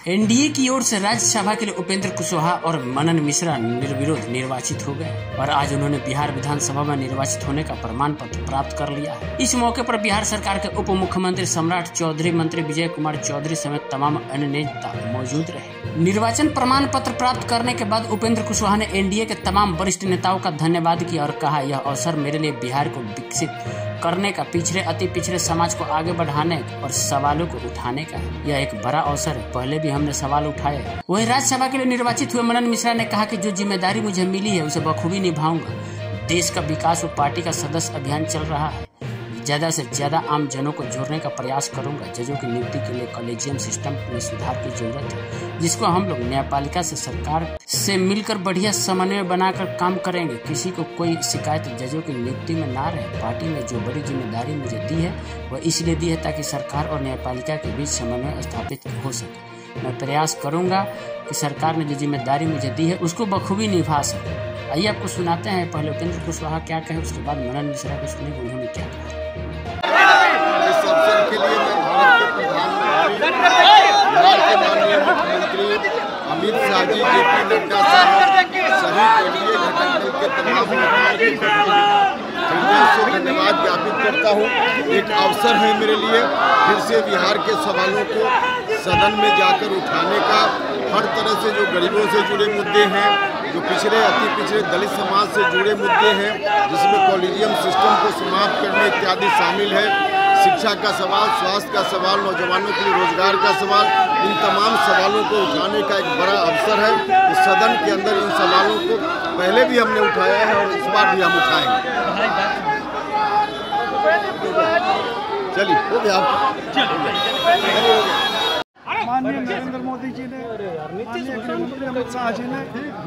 NDA की ओर से राज्यसभा के लिए उपेंद्र कुशवाहा और मनन मिश्रा निर्विरोध निर्वाचित हो गए और आज उन्होंने बिहार विधानसभा में निर्वाचित होने का प्रमाण पत्र प्राप्त कर लिया है। इस मौके पर बिहार सरकार के उप मुख्यमंत्री सम्राट चौधरी, मंत्री विजय कुमार चौधरी समेत तमाम अन्य नेता मौजूद रहे। निर्वाचन प्रमाण पत्र प्राप्त करने के बाद उपेंद्र कुशवाहा ने एनडीए के तमाम वरिष्ठ नेताओं का धन्यवाद किया और कहा, यह अवसर मेरे लिए बिहार को विकसित करने का, पिछड़े अति पिछड़े समाज को आगे बढ़ाने और सवालों को उठाने का है। यह एक बड़ा अवसर है। पहले भी हमने सवाल उठाए। वहीं राज्यसभा के लिए निर्वाचित हुए मनन मिश्रा ने कहा कि जो जिम्मेदारी मुझे मिली है उसे बखूबी निभाऊंगा। देश का विकास और पार्टी का सदस्य अभियान चल रहा है। ज्यादा से ज्यादा आम जनों को जोड़ने का प्रयास करूंगा। जजों की नियुक्ति के लिए कॉलेजियम सिस्टम में सुधार की जरूरत है, जिसको हम लोग न्यायपालिका से, सरकार से मिलकर बढ़िया समन्वय बनाकर काम करेंगे। किसी को कोई शिकायत जजों की नियुक्ति में ना रहे। पार्टी ने जो बड़ी जिम्मेदारी मुझे दी है वह इसलिए दी है ताकि सरकार और न्यायपालिका के बीच समन्वय स्थापित हो सके। मैं प्रयास करूंगा कि सरकार ने जो जिम्मेदारी मुझे दी है उसको बखूबी निभा सके। आइए आपको सुनाते हैं पहले उपेंद्र कुशवाहा क्या कहे, उसके बाद मनन मिश्रा को सुनेंगे उन्होंने क्या कहा। इस अवसर के लिए मैं भारत के प्रधानमंत्री, बिहार के माननीय मुख्यमंत्री अमित शाह जी, जेपी नड्डा साहब सहित एनडीए घटक दल के तमाम हृदय से धन्यवाद ज्ञापित करता हूँ। एक अवसर है मेरे लिए फिर से बिहार के सवालों को सदन में जाकर उठाने का। हर तरह से जो गरीबों से जुड़े मुद्दे हैं, जो पिछड़े अति पिछड़े दलित समाज से जुड़े मुद्दे हैं, जिसमें कॉलेजियम सिस्टम को समाप्त करने इत्यादि शामिल है, शिक्षा का सवाल, स्वास्थ्य का सवाल, नौजवानों के लिए रोजगार का सवाल, इन तमाम सवालों को उठाने का एक बड़ा अवसर है। इस सदन के अंदर इन सवालों को पहले भी हमने उठाया है और इस बार भी हम उठाएंगे। चलिए हो गया। माननीय नरेंद्र मोदी जी ने, माननीय गृहमंत्री अमित शाह जी ने,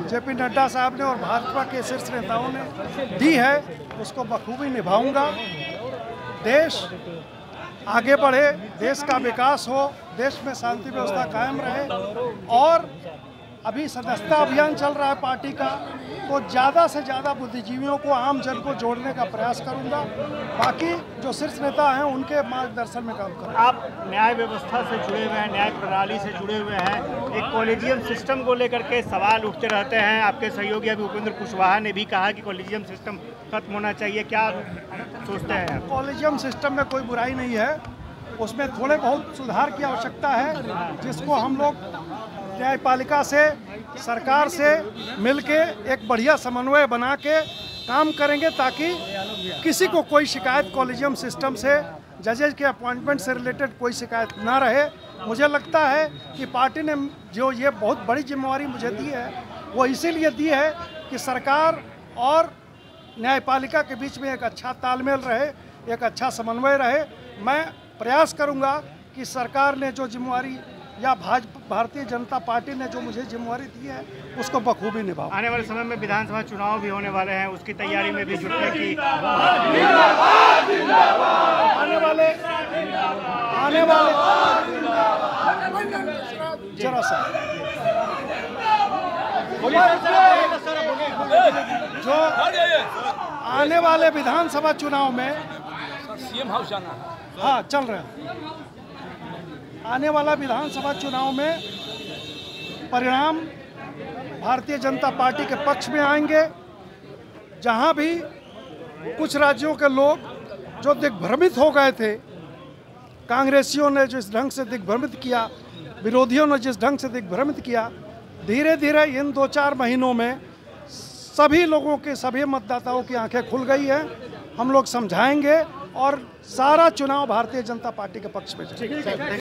जेपी नड्डा साहब ने और भाजपा के शीर्ष नेताओं ने दी है, उसको बखूबी निभाऊंगा। देश आगे बढ़े, देश का विकास हो, देश में शांति व्यवस्था कायम रहे और अभी सदस्यता अभियान चल रहा है पार्टी का, तो ज़्यादा से ज़्यादा बुद्धिजीवियों को, आम जन को जोड़ने का प्रयास करूंगा। बाकी जो शीर्ष नेता हैं उनके मार्गदर्शन में काम करूंगा। आप न्याय व्यवस्था से जुड़े हुए हैं, न्याय प्रणाली से जुड़े हुए हैं। एक कॉलेजियम सिस्टम को लेकर के सवाल उठते रहते हैं। आपके सहयोगी अभी उपेंद्र कुशवाहा ने भी कहा कि कॉलेजियम सिस्टम खत्म होना चाहिए। क्या सोचते हैं? कॉलेजियम सिस्टम में कोई बुराई नहीं है, उसमें थोड़े बहुत सुधार की आवश्यकता है, जिसको हम लोग न्यायपालिका से, सरकार से मिलके एक बढ़िया समन्वय बना के काम करेंगे ताकि किसी को कोई शिकायत कॉलेजियम सिस्टम से, जजेज के अपॉइंटमेंट से रिलेटेड कोई शिकायत ना रहे। मुझे लगता है कि पार्टी ने जो ये बहुत बड़ी जिम्मेवारी मुझे दी है वो इसीलिए दी है कि सरकार और न्यायपालिका के बीच में एक अच्छा तालमेल रहे, एक अच्छा समन्वय रहे। मैं प्रयास करूंगा कि सरकार ने जो जिम्मेवारी या भारतीय जनता पार्टी ने जो मुझे जिम्मेवारी दी है उसको बखूबी निभाऊं। आने वाले समय में विधानसभा चुनाव भी होने वाले हैं, उसकी तैयारी में भी जुटने की आने वाले जरा सा जो आने वाले विधानसभा चुनाव में सीएम हाउस जाना है। हाँ, चल रहे हैं। आने वाला विधानसभा चुनाव में परिणाम भारतीय जनता पार्टी के पक्ष में आएंगे। जहां भी कुछ राज्यों के लोग जो दिग्भ्रमित हो गए थे, कांग्रेसियों ने जिस ढंग से दिग्भ्रमित किया, विरोधियों ने जिस ढंग से दिग्भ्रमित किया, धीरे धीरे इन 2-4 महीनों में सभी लोगों के, सभी मतदाताओं की आंखें खुल गई हैं। हम लोग समझाएंगे और सारा चुनाव भारतीय जनता पार्टी के पक्ष में जाएगा।